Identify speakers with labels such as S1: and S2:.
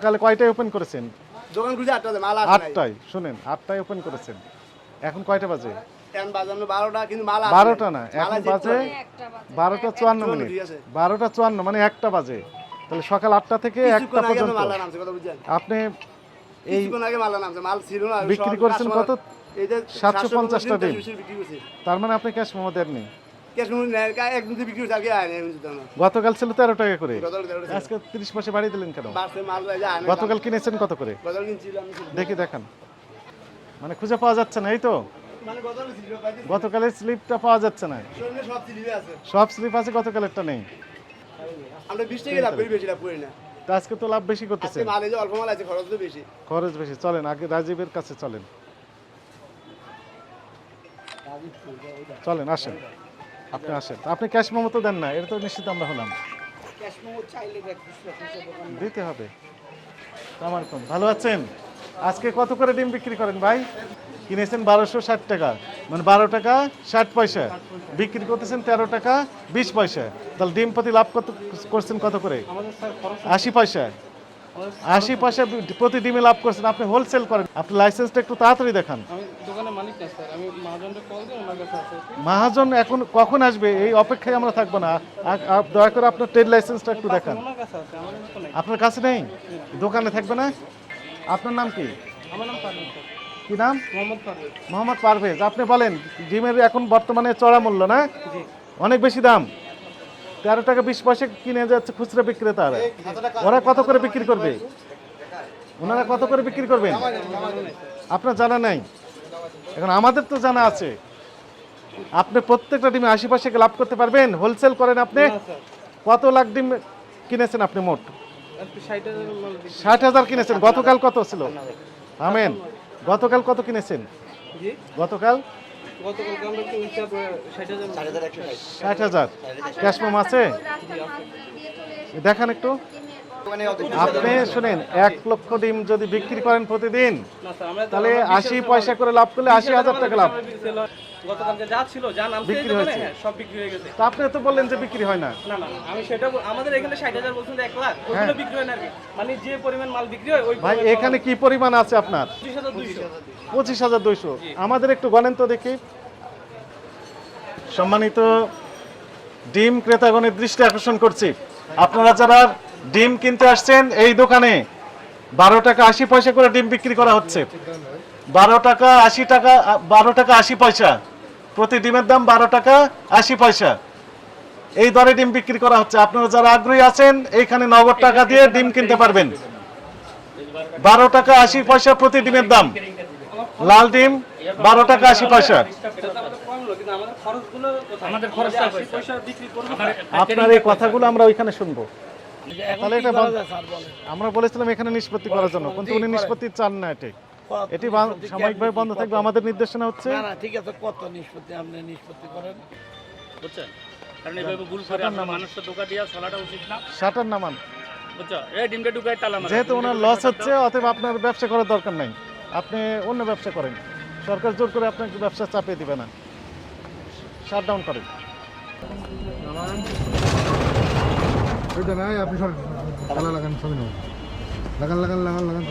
S1: সকালে কয়টায় ওপেন করেছেন?
S2: দোকান খুলছে 8টায়, মাল আসে নাই।
S1: 8টায়। শুনেন, 8টায় ওপেন করেছেন। এখন কয়টা বাজে?
S2: এখন বাজানো 12টা, কিন্তু মাল আসে নাই।
S1: 12টা না,
S2: মাল
S1: এখন
S2: আসে
S1: বাজে 12টা 54 মিনিট।
S2: ঠিক আছে।
S1: 12টা 54 মানে 1টা বাজে। তাহলে সকাল 8টা থেকে 1টা
S2: কিছুক্ষণ আগে
S1: পর্যন্ত
S2: মাল নামছে, কথা বুঝছেন?
S1: আপনি এই
S2: কিছুক্ষণ আগে মাল নামছে, মাল ছিল না।
S1: বিক্রি করেছেন কত?
S2: এই যে
S1: 750টা ডিম।
S2: বিক্রি করছে।
S1: তার মানে আপনি ক্যাশ মেমো দেননি।
S2: ক্যাশ মেমো নেয়, একদিন বিক্রি করছে, আগে আয় নাই আমি জানি না।
S1: গতকাল ছিল 13 টাকা করে,
S2: গতকাল 13 টা ছিল।
S1: আজকে 30 পয়সা বাড়িয়ে দিলেন কেন?
S2: বাসে মাল যায় আয় নাই।
S1: গতকাল কিনেছেন কত করে?
S2: গতকাল কিনছিলাম
S1: দেখি দেখান। মানে খুঁজে পাওয়া যাচ্ছে না, এই তো
S2: মানে গতকাল ছিল পাইছি।
S1: গতকালের স্লিপটা পাওয়া যাচ্ছে না।
S2: শরীরে সব সিলিপে আছে।
S1: সব স্লিপ আছে, গতকালেরটা নেই।
S2: আমরা 20 টাকা লাভ করি, বেশি লাভ করি না।
S1: তো আজকে তো লাভ বেশি
S2: আজকে
S1: করতেছেন।
S2: মালে যে অল্প মাল আছে, খরচ তো বেশি।
S1: খরচ বেশি। চলেন আগে রাজীবের কাছে চলেন, চলেন আসেন, আপনি আসেন। আপনি ক্যাশ মেমো তো দেন না, এটা তো নিশ্চিত আমরা হলাম।
S2: ক্যাশ মেমো চাইলে
S1: দিতে হবে। আমার কোন ভালো আছেন? আজকে কত করে ডিম বিক্রি করেন ভাই? কিনেছেন 1260 টাকা, মানে 12 টাকা 60 পয়সা, বিক্রি করতেছেন 13 টাকা 20 পয়সা। তাহলে ডিম প্রতি লাভ কত করছেন, কত করে? 80 পয়সা। 80 পয়সা প্রতি ডিমে লাভ করছেন। আপনি হোলসেল করেন, আপনি লাইসেন্সটা একটু তাড়াতাড়ি দেখান।
S3: আমি দোকানের মালিক না স্যার, আমি মহাজনকে কল দিই, ওনার কাছে আছে।
S1: মহাজন এখন কখন আসবে এই অপেক্ষায় আমরা থাকবো না। দয়া করে আপনার ট্রেড লাইসেন্সটা একটু দেখান।
S3: ওনার কাছে আছে, আমার কাছে নাই।
S1: আপনার কাছে নেই? দোকানে থাকবে না? আপনার নাম কি?
S3: আমার নাম পারভেজ স্যার,
S1: কি নাম?
S3: মোহাম্মদ পারভেজ।
S1: মোহাম্মদ পারভেজ। আপনি বলেন, ডিমের এখন বর্তমানে চড়া মূল্য না,
S3: জি।
S1: অনেক বেশি দাম। 13 টাকা 20 পয়সা কিনে যাচ্ছে খুচরা বিক্রেতারা। ওরা কত করে বিক্রি করবে? ওনারা কত করে বিক্রি করবেন আপনার জানা নাই? এখন আমাদের তো জানা আছে। আপনি প্রত্যেকটা ডিমে 80 পয়সা লাভ করতে পারবেন? হোলসেল করেন আপনি?
S3: না স্যার,
S1: কত লাখ ডিম কিনেছেন আপনি মোট?
S3: আপনি 60,000 মাল দিন।
S1: 60,000 কিনেছেন। গতকাল কত ছিল? আমেন, গতকাল কত কিনেছেন?
S3: জি,
S1: গতকাল
S3: গতকালকে আমরা একটু হিসাব 60,000
S1: 60,000। ক্যাশ মেমো আছে? দেখান একটু। আপনি শুনেন, 1 লক্ষ ডিম যদি বিক্রি করেন প্রতিদিন,
S3: না স্যার, আমরা
S1: তাহলে 80 পয়সা করে লাভ করলে 80,000 টাকা লাভ।
S3: গতকালকে যা ছিল, যা নামছে
S1: বিক্রি
S3: এই দোকানে,
S1: হয়েছে।
S3: হ্যাঁ, সব বিক্রি হয়ে গেছে।
S1: তো আপনি তো বললেন যে বিক্রি হয় না।
S3: না না, আমি সেটা আমাদের এখানে 60,000 বলছেন যে 1 লাখ, ওগুলো বিক্রি হয় না আর কি। মানে যে পরিমাণ মাল বিক্রি হয় ওই
S1: ভাই এখানে কি পরিমাণ আছে আপনার?
S3: 25,200।
S1: 25,200। আমাদের একটু গণেন তো দেখি। সম্মানিত ডিম ক্রেতাগণের দৃষ্টি আকর্ষণ করছি, আপনারা যারা ডিম কিনতে আসছেন, এই দোকানে 12 টাকা 80 পয়সা করে ডিম বিক্রি করা হচ্ছে। 12 টাকা 80 টাকা, 12 টাকা 80 পয়সা প্রতি ডিমের দাম, 12 টাকা 80 পয়সা এই দরে ডিম বিক্রি করা হচ্ছে। আপনারা যারা আগ্রহী আছেন, এইখানে নগদ টাকা দিয়ে ডিম কিনতে পারবেন। 12 টাকা 80 পয়সা প্রতি ডিমের দাম। লাল ডিম 12 টাকা 80 পয়সা।
S3: এটা তো আমাদের কম হলো, কিন্তু আমাদের খরচগুলো কোথায়? আমাদের খরচটা 80 পয়সা বিক্রি করব।
S1: আপনার এই কথাগুলো আমরা ওইখানে শুনবো। তাহলে এটা আমরা বলেছিলাম এখানে নিষ্পত্তি করার জন্য, কিন্তু উনি নিষ্পত্তি চান না। এটি সাময়িকভাবে বন্ধ থাকবে। আমাদের নির্দেশনা হচ্ছে
S4: না না, ঠিক আছে, কত নিষ্পত্তি আপনি নিষ্পত্তি করেন।
S5: বুঝছেন? কারণ এইভাবে ভুল করে আপনার মানুষের দোকা দিয়া চলাটা উচিত না।
S1: শাটার নামান।
S5: বুঝছো? এই ডিমটা ঢুকায় তালা মারা।
S1: যেহেতু ওনার লস হচ্ছে, অতএব আপনার ব্যবসা করার দরকার নাই। আপনি অন্য ব্যবসা করেন, সরকার জোর করে আপনাকে ব্যবসা চাপিয়ে দিবে না। শাটডাউন করেন।
S6: ওইটা নাই, আপনি সব লাগান সবই লাগান লাগান লাগান লাগান